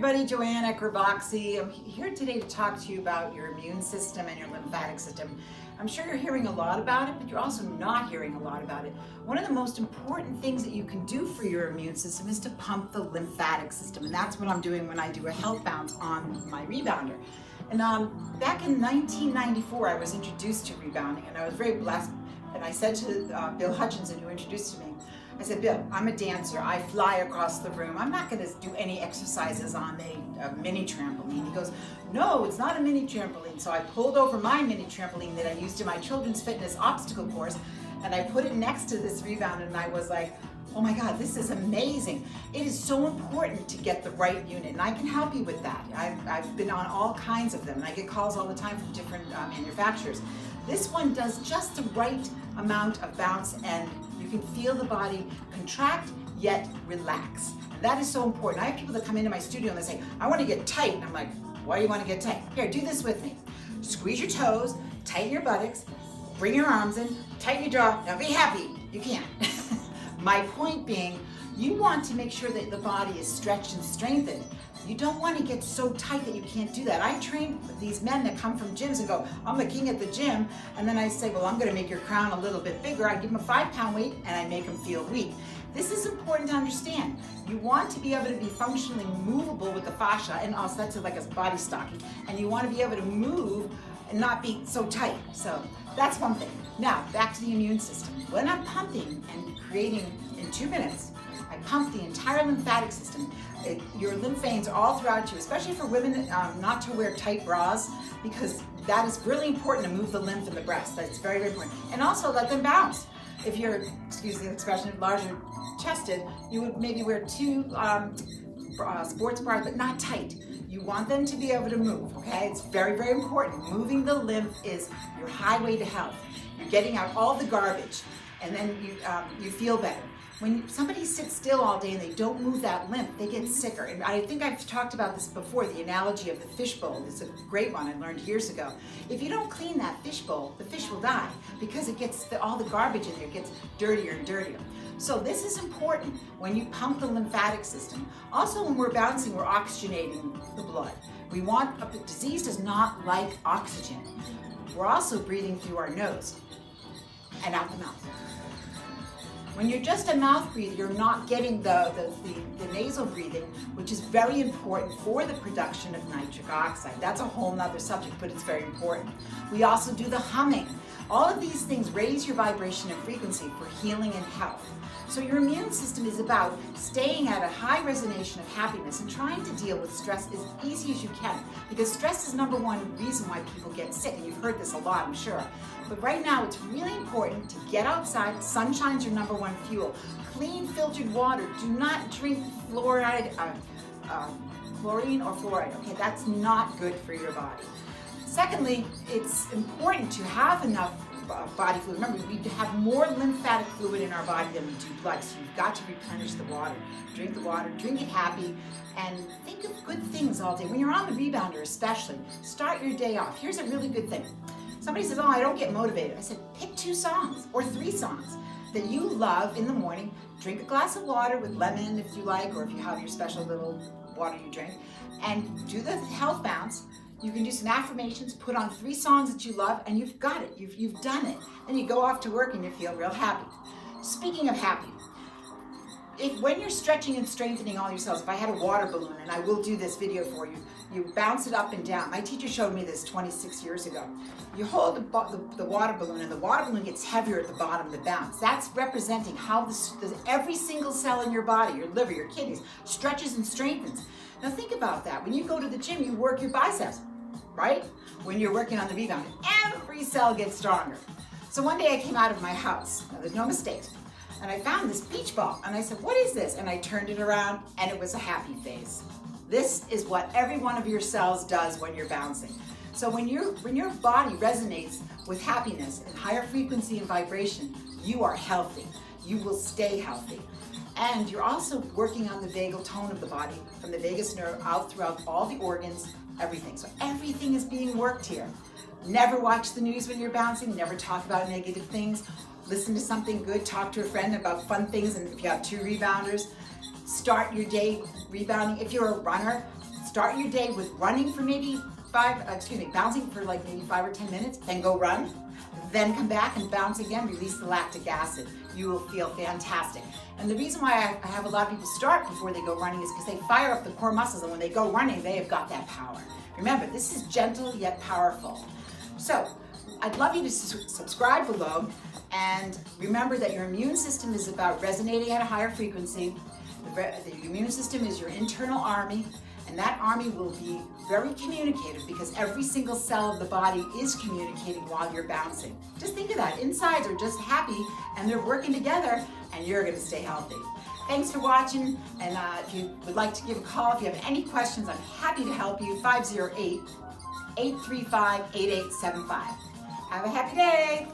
everybody, Joanne at GravOxy. I'm here today to talk to you about your immune system and your lymphatic system. I'm sure you're hearing a lot about it, but you're also not hearing a lot about it. One of the most important things that you can do for your immune system is to pump the lymphatic system, and that's what I'm doing when I do a health bounce on my rebounder. And back in 1994, I was introduced to rebounding, and I was very blessed. And I said to Bill Hutchinson, who introduced me, I said, Bill, I'm a dancer. I fly across the room. I'm not going to do any exercises on a mini trampoline. He goes, no, it's not a mini trampoline. So I pulled over my mini trampoline that I used in my children's fitness obstacle course, and I put it next to this rebounder, and I was like, oh my God, this is amazing. It is so important to get the right unit, and I can help you with that. I've been on all kinds of them, and I get calls all the time from different manufacturers. This one does just the right amount of bounce, and you can feel the body contract yet relax. And that is so important. I have people that come into my studio and they say, I want to get tight. And I'm like, why do you want to get tight? Here, do this with me. Squeeze your toes, tighten your buttocks, bring your arms in, tighten your jaw. Now be happy. You can't. My point being, you want to make sure that the body is stretched and strengthened. You don't want to get so tight that you can't do that. I train these men that come from gyms and go, I'm the king at the gym, and then I say, well, I'm going to make your crown a little bit bigger. I give them a 5-pound weight and I make them feel weak. This is important to understand. You want to be able to be functionally movable with the fascia, and also that's like a body stocking, and you want to be able to move and not be so tight. So that's one thing. Now, back to the immune system. When I'm pumping and creating in 2 minutes, I pump the entire lymphatic system. Your lymph veins are all throughout you, especially for women not to wear tight bras, because that is really important to move the lymph in the breast. That's very, very important. And also let them bounce. If you're, excuse the expression, larger chested, you would maybe wear 2 sports bras, but not tight. You want them to be able to move, okay? It's very, very important. Moving the lymph is your highway to health. You're getting out all the garbage, and then you feel better. When somebody sits still all day and they don't move that lymph, they get sicker. And I think I've talked about this before, the analogy of the fishbowl. It's a great one I learned years ago. If you don't clean that fishbowl, the fish will die because it gets all the garbage in there. It gets dirtier and dirtier. So this is important when you pump the lymphatic system. Also, when we're bouncing, we're oxygenating the blood. Disease does not like oxygen. We're also breathing through our nose and out the mouth. When you're just a mouth breather, you're not getting the nasal breathing, which is very important for the production of nitric oxide. That's a whole nother subject, but it's very important. We also do the humming. All of these things raise your vibration and frequency for healing and health. So your immune system is about staying at a high resonation of happiness and trying to deal with stress as easy as you can, because stress is #1 reason why people get sick, and you've heard this a lot, I'm sure. But right now, it's really important to get outside. Sunshine's your #1 fuel. Clean, filtered water. Do not drink chlorine or fluoride. Okay, that's not good for your body. Secondly, it's important to have enough body fluid. Remember, we have more lymphatic fluid in our body than we do blood, so you've got to replenish the water. Drink the water, drink it happy, and think of good things all day. When you're on the rebounder especially, start your day off. Here's a really good thing. Somebody says, oh, I don't get motivated. I said, pick 2 songs or 3 songs that you love in the morning. Drink a glass of water with lemon if you like, or if you have your special little water you drink, and do the health bounce. You can do some affirmations, put on 3 songs that you love, and you've got it. You've done it. Then you go off to work and you feel real happy. Speaking of happy, when you're stretching and strengthening all your cells, if I had a water balloon, and I will do this video for you, you bounce it up and down. My teacher showed me this 26 years ago. You hold the water balloon, and the water balloon gets heavier at the bottom of the bounce. That's representing how every single cell in your body, your liver, your kidneys, stretches and strengthens. Now think about that. When you go to the gym, you work your biceps, right? When you're working on the rebounder, every cell gets stronger. So one day I came out of my house. Now there's no mistakes. And I found this beach ball, and I said, what is this? And I turned it around, and it was a happy face. This is what every one of your cells does when you're bouncing. So when your body resonates with happiness and higher frequency and vibration, you are healthy. You will stay healthy. And you're also working on the vagal tone of the body, from the vagus nerve out throughout all the organs, everything. So everything is being worked here. Never watch the news when you're bouncing. Never talk about negative things. Listen to something good. Talk to a friend about fun things. And if you have 2 rebounders, start your day rebounding. If you're a runner, Start your day with running for maybe bouncing for like maybe 5 or 10 minutes, then go run, then come back and bounce again, release the lactic acid. You will feel fantastic. And the reason why I have a lot of people start before they go running is because they fire up the core muscles, and when they go running, they have got that power. Remember, this is gentle yet powerful. So, I'd love you to subscribe below, and remember that your immune system is about resonating at a higher frequency. The immune system is your internal army, and that army will be very communicative because every single cell of the body is communicating while you're bouncing. Just think of that. Insides are just happy, and they're working together, and you're going to stay healthy. Thanks for watching, and if you would like to give a call, if you have any questions, I'm happy to help you. 508-835-8875. Have a happy day.